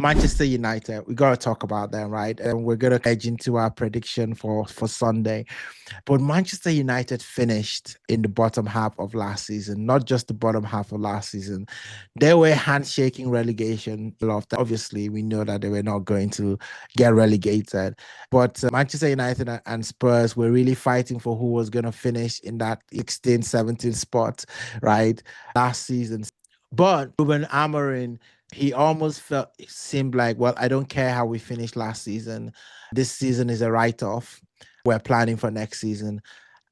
Manchester United, we got to talk about them, right? And we're going to edge into our prediction for Sunday. But Manchester United finished in the bottom half of last season, not just the bottom half of last season. They were handshaking relegation. Obviously, we know that they were not going to get relegated. But Manchester United and Spurs were really fighting for who was going to finish in that 16, 17 spot, right? Last season. But Ruben Amorim, he almost seemed like, well, I don't care how we finished last season. This season is a write-off. We're planning for next season.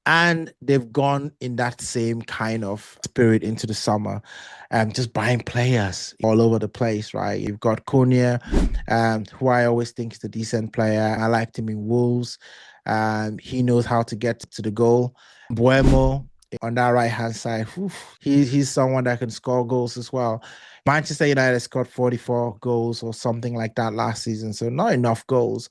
And they've gone in that same kind of spirit into the summer, just buying players all over the place, right? You've got Cunha, who I always think is a decent player. I liked him in Wolves. He knows how to get to the goal. Buemo on that right-hand side, he's someone that can score goals as well. Manchester United scored 44 goals or something like that last season, so not enough goals.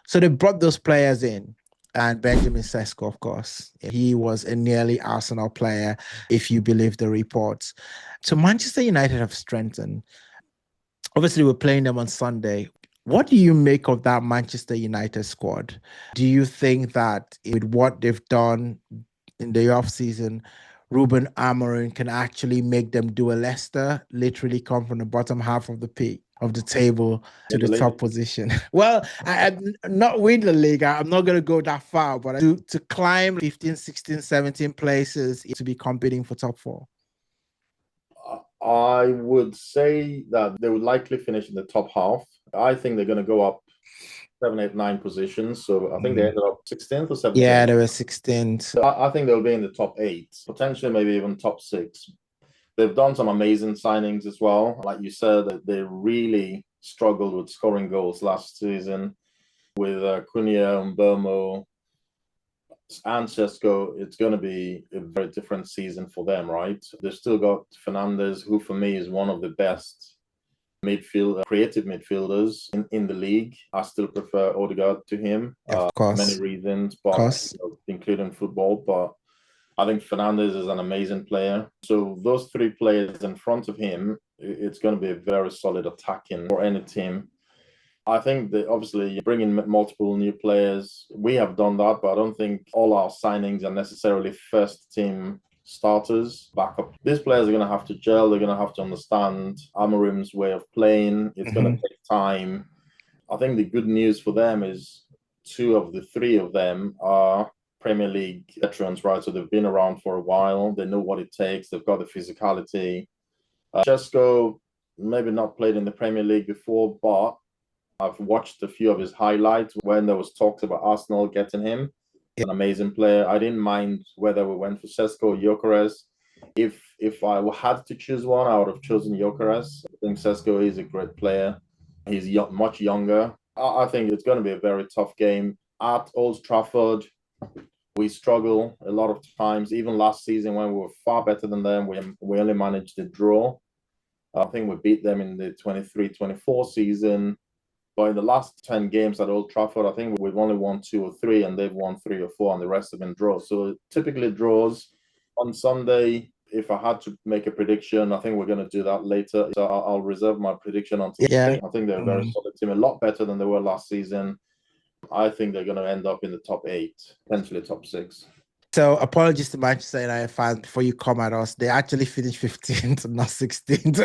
So they brought those players in. And Benjamin Sesko, of course, he was a nearly Arsenal player, if you believe the reports. So Manchester United have strengthened. Obviously, we're playing them on Sunday. What do you make of that Manchester United squad? Do you think that with what they've done in the offseason, Ruben Amorim can actually make them do a Leicester, literally come from the bottom half of the table to the top position? Well, I'm not win the league. I'm not going to go that far, but to climb 15, 16, 17 places to be competing for top four. I would say that they would likely finish in the top half. I think they're going to go up 7, 8, 9 positions. So I think they ended up 16th or 17th. Yeah, they were 16th. So I think they'll be in the top 8, potentially maybe even top 6. They've done some amazing signings as well. Like you said, they really struggled with scoring goals last season with Cunha and Burmo and Sesko. It's going to be a very different season for them, right? They've still got Fernandes, who for me is one of the best creative midfielders in the league. I still prefer Odegaard to him for many reasons, but including football. But I think Fernandes is an amazing player. So those 3 players in front of him, it's going to be a very solid attacking for any team. I think that obviously you bring in multiple new players. We have done that, but I don't think all our signings are necessarily first team starters, backup. These players are going to have to gel. They're going to have to understand Amorim's way of playing. It's going to take time. I think the good news for them is 2 of the 3 of them are Premier League veterans, right? So they've been around for a while. They know what it takes. They've got the physicality. Sesko maybe not played in the Premier League before, but I've watched a few of his highlights when there was talks about Arsenal getting him. An amazing player. I didn't mind whether we went for Sesko or Gyökeres. If I had to choose one, I would have chosen Gyökeres. I think Sesko is a great player. He's much younger. I think it's going to be a very tough game. At Old Trafford, we struggle a lot of times. Even last season when we were far better than them, we only managed to draw. I think we beat them in the 23-24 season. But in the last 10 games at Old Trafford, I think we've only won 2 or 3, and they've won 3 or 4, and the rest have been draws. So typically draws. On Sunday, if I had to make a prediction, I think we're going to do that later. So I'll reserve my prediction until Sunday. I think they're a very solid team, a lot better than they were last season. I think they're going to end up in the top 8, potentially top 6. So apologies to Manchester United fans before you come at us. They actually finished 15th, not 16th.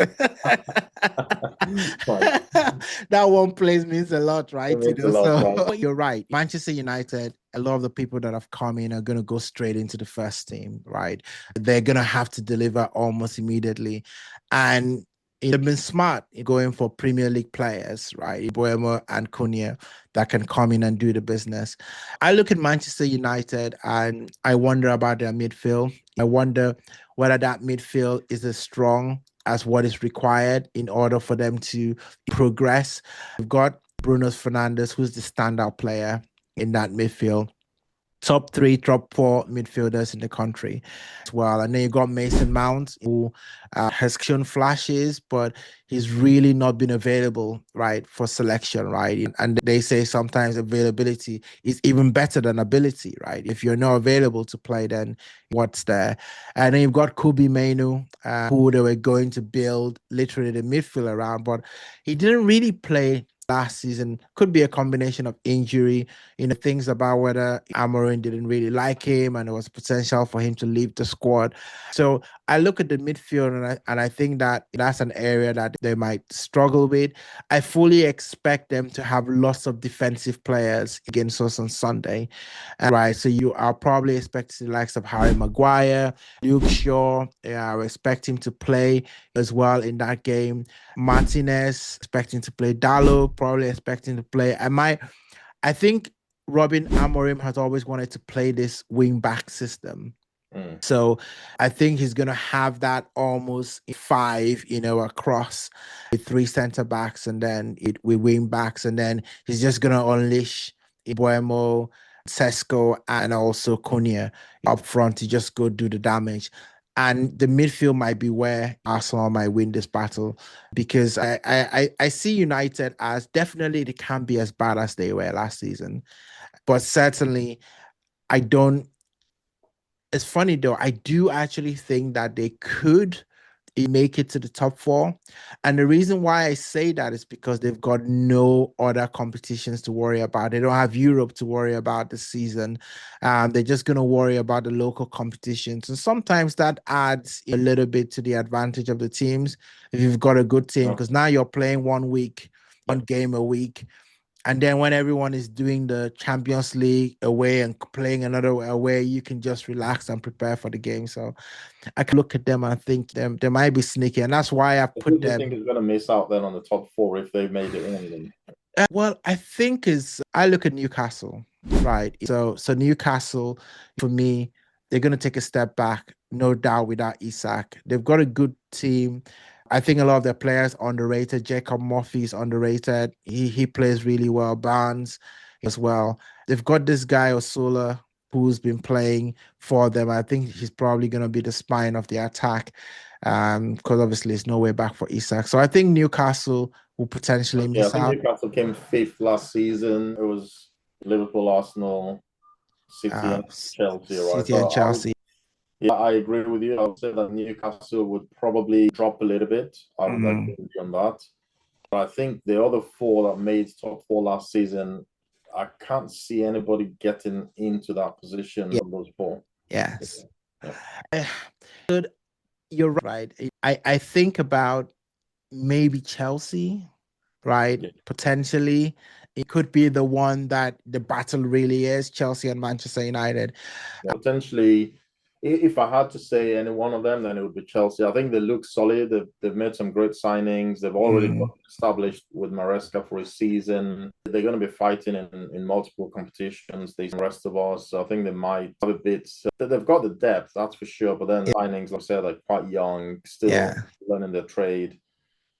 That one place means a lot, right? Right? You're right. Manchester United, a lot of the people that have come in are going to go straight into the first team, right? They're going to have to deliver almost immediately. And they've been smart in going for Premier League players, right? Buemo and Cunha that can come in and do the business. I look at Manchester United and I wonder about their midfield. I wonder whether that midfield is as strong as what is required in order for them to progress. We've got Bruno Fernandes, who's the standout player in that midfield. top three, top four midfielders in the country as well. And then you got Mason Mount, who has shown flashes, but he's really not been available, right, for selection, right? And they say sometimes availability is even better than ability, right? If you're not available to play, then what's there? And then you've got Kubi Mainu, who they were going to build literally the midfield around, but he didn't really play last season. Could be a combination of injury, things about whether Amorim didn't really like him and there was potential for him to leave the squad. So I look at the midfield and I think that that's an area that they might struggle with. I fully expect them to have lots of defensive players against us on Sunday. Right. So you are probably expecting the likes of Harry Maguire, Luke Shaw. I expect him to play as well in that game. Martinez expecting to play. Dallo probably expecting to play. I think Robin Amorim has always wanted to play this wing back system. So I think he's going to have that almost five, across with three center backs and then with wing backs. And then he's just going to unleash Ibuemo, Sesko, and also Cunha up front to just go do the damage. And the midfield might be where Arsenal might win this battle because I see United as definitely they can't be as bad as they were last season. But certainly, I don't. It's funny though. I do actually think that they could make it to the top four. And the reason why I say that is because they've got no other competitions to worry about. They don't have Europe to worry about this season. They're just going to worry about the local competitions. And sometimes that adds a little bit to the advantage of the teams if you've got a good team, because now you're playing 1 week, one game a week. And then when everyone is doing the Champions League away and playing another away, you can just relax and prepare for the game. So I can look at them and think they might be sneaky. And that's why I put them. Who do you think is going to miss out then on the top four if they've made it in? Well, I think I look at Newcastle, right? So Newcastle, for me, they're going to take a step back, no doubt, without Isak. They've got a good team. I think a lot of their players are underrated. Jacob Murphy is underrated. He plays really well. Barnes as well. They've got this guy Osula who's been playing for them. I think he's probably going to be the spine of the attack, because obviously it's no way back for Isak. So I think Newcastle will potentially miss I think out. Newcastle came fifth last season. It was Liverpool, Arsenal, City, and Chelsea, right? City and Chelsea. I agree with you. I would say that Newcastle would probably drop a little bit. I would agree with you on that. But I think the other four that made top four last season, I can't see anybody getting into that position of those four. Yes. You're right. I think about maybe Chelsea, right? Yeah. Potentially. It could be the one that the battle really is, Chelsea and Manchester United. Potentially, if I had to say any one of them, then it would be Chelsea. I think they look solid. They've made some great signings. They've already got established with Maresca for a season. They're going to be fighting in multiple competitions. The rest of us, so I think they might have a bit. They've got the depth, that's for sure. But then signings, like I said, like quite young, still learning their trade.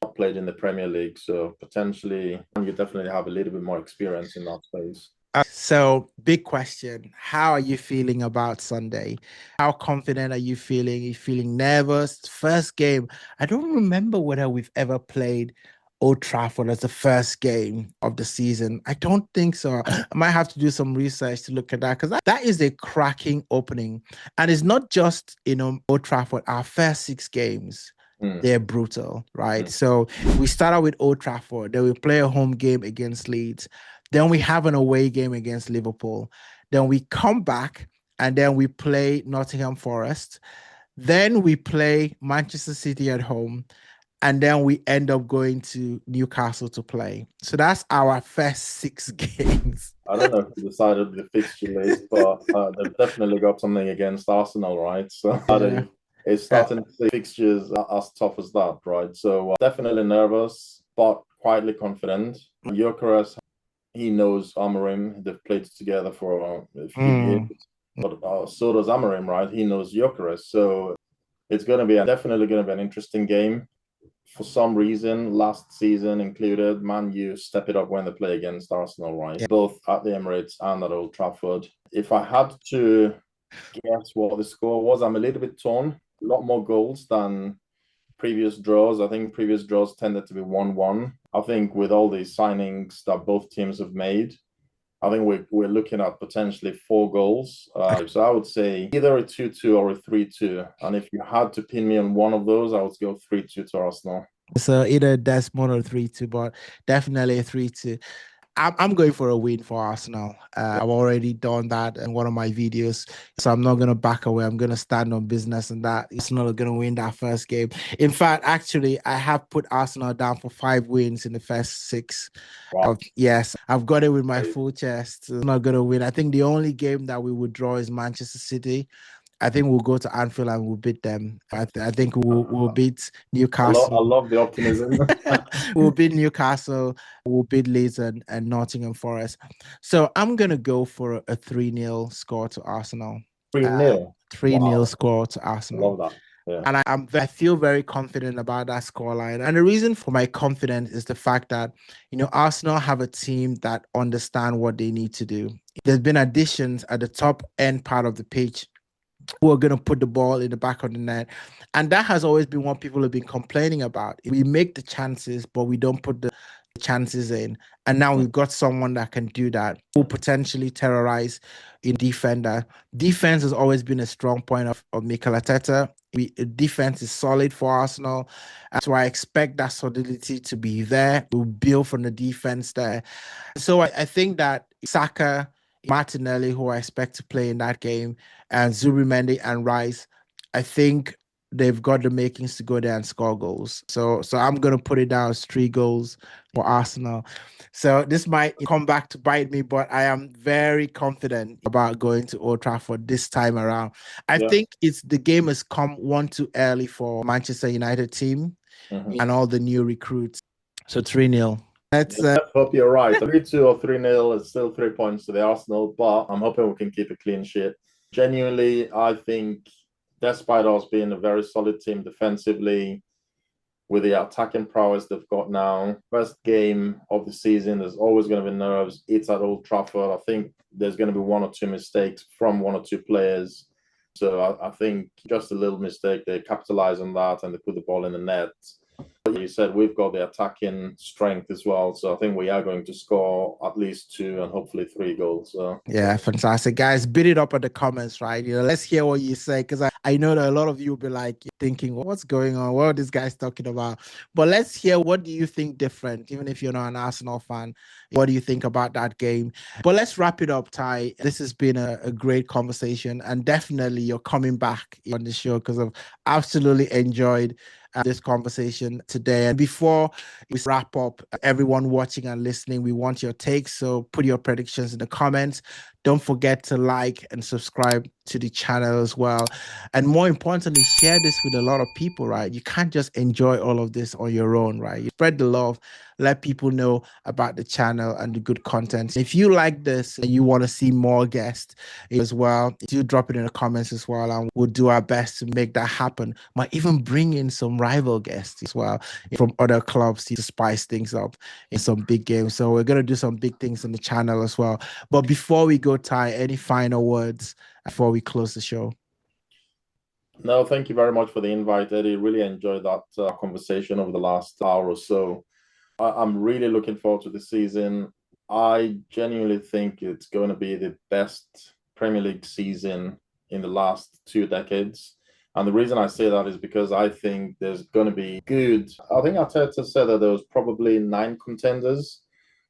Not played in the Premier League, so potentially you definitely have a little bit more experience in that space. So, big question. How are you feeling about Sunday? How confident are you feeling? Are you feeling nervous? First game. I don't remember whether we've ever played Old Trafford as the first game of the season. I don't think so. I might have to do some research to look at that, because that is a cracking opening. And it's not just, Old Trafford, our first 6 games. They're brutal, right? So we start out with Old Trafford. Then we play a home game against Leeds. Then we have an away game against Liverpool. Then we come back and then we play Nottingham Forest. Then we play Manchester City at home. And then we end up going to Newcastle to play. So that's our first 6 games. I don't know if you decided the fixture list, but they've definitely got something against Arsenal, right? So it's starting to see fixtures as tough as that, right? So definitely nervous, but quietly confident. Gyökeres, he knows Amorim. They've played together for a few years. But so does Amorim, right? He knows Gyökeres. So it's going to be definitely going to be an interesting game. for some reason, last season included, Man U step it up when they play against Arsenal, right? Yeah. Both at the Emirates and at Old Trafford. If I had to guess what the score was, I'm a little bit torn. A lot more goals than previous draws. I think previous draws tended to be 1-1. I think with all these signings that both teams have made, I think we're looking at potentially 4 goals. So I would say either a 2-2 or a 3-2. And if you had to pin me on one of those, I would go 3-2 to Arsenal. So either Desmond or 3-2, but definitely a 3-2. I'm going for a win for Arsenal. I've already done that in one of my videos, so I'm not going to back away. I'm going to stand on business and that Arsenal are going to win that first game. In fact, actually, I have put Arsenal down for 5 wins in the first 6. Wow. Yes, I've got it with my full chest. I'm not going to win. I think the only game that we would draw is Manchester City. I think we'll go to Anfield and we'll beat them. I think we'll beat Newcastle. I love the optimism. We'll beat Newcastle. We'll beat Leeds and Nottingham Forest. So I'm gonna go for a 3-0 score to Arsenal. 3-0. 3-0 Wow. score to I Arsenal. love that. Yeah. And I feel very confident about that scoreline. And the reason for my confidence is the fact that, Arsenal have a team that understand what they need to do. There's been additions at the top end part of the pitch who are going to put the ball in the back of the net. And that has always been what people have been complaining about. We make the chances, but we don't put the chances in. And now we've got someone that can do that, who potentially terrorize in defender. Defense has always been a strong point of Mikel Arteta. Defense is solid for Arsenal. So I expect that solidity to be there. We'll build from the defense there. So I think that Saka, Martinelli, who I expect to play in that game, and Zubimendi and Rice, I think they've got the makings to go there and score goals. So I'm gonna put it down as 3 goals for Arsenal. So this might come back to bite me, but I am very confident about going to Old Trafford this time around. I think the game has come one too early for Manchester United team and all the new recruits. So 3-0. Let's Hope you're right. 3-2 or 3-0 is still 3 points to the Arsenal, but I'm hoping we can keep a clean sheet. Genuinely, I think despite us being a very solid team defensively, with the attacking prowess they've got now, first game of the season, there's always going to be nerves. It's at Old Trafford. I think there's going to be 1 or 2 mistakes from 1 or 2 players. So I think just a little mistake, they capitalize on that and they put the ball in the net. But you said we've got the attacking strength as well. So I think we are going to score at least 2 and hopefully 3 goals. So. Yeah, fantastic. Guys, beat it up in the comments, right? Let's hear what you say, because I know that a lot of you will be like thinking, what's going on? What are these guys talking about? But let's hear, what do you think different? Even if you're not an Arsenal fan, what do you think about that game? But let's wrap it up, Tai. This has been a great conversation, and definitely you're coming back on the show because I've absolutely enjoyed this conversation today. And before we wrap up, everyone watching and listening, we want your takes. So put your predictions in the comments. Don't forget to like and subscribe to the channel as well. And more importantly, share this with a lot of people, right? You can't just enjoy all of this on your own, right? You spread the love, let people know about the channel and the good content. If you like this and you want to see more guests as well, do drop it in the comments as well, and we'll do our best to make that happen. Might even bring in some rival guests as well from other clubs to spice things up in some big games. So we're going to do some big things on the channel as well. But before we go, Tai, any final words before we close the show? No, thank you very much for the invite, Eddie. Really enjoyed that conversation over the last hour or so. I'm really looking forward to the season. I genuinely think it's going to be the best Premier League season in the last 2 decades. And the reason I say that is because I think there's going to be I think Arteta said that there was probably 9 contenders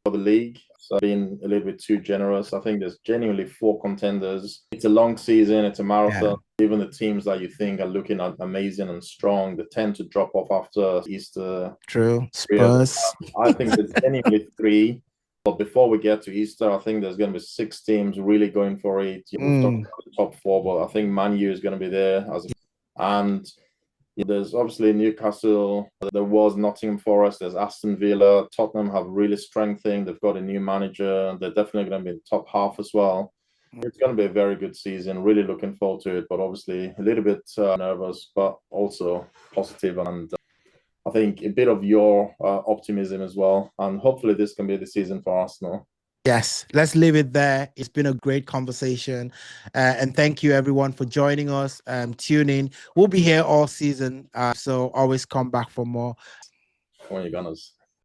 for the league. So being a little bit too generous, I think there's genuinely 4 contenders. It's a long season, it's a marathon. Yeah. Even the teams that you think are looking at amazing and strong, they tend to drop off after Easter. True. Spurs. I think there's genuinely 3. But before we get to Easter, I think there's going to be 6 teams really going for it. We've talked about the top 4, but I think Man U is going to be there and there's obviously Newcastle, there was Nottingham Forest, there's Aston Villa, Tottenham have really strengthened, they've got a new manager, they're definitely going to be in the top half as well. It's going to be a very good season, really looking forward to it, but obviously a little bit nervous, but also positive. And I think a bit of your optimism as well. And hopefully this can be the season for Arsenal. Yes, let's leave it there. It's been a great conversation. And thank you, everyone, for joining us. Tune in. We'll be here all season. So always come back for more. When you Gunners.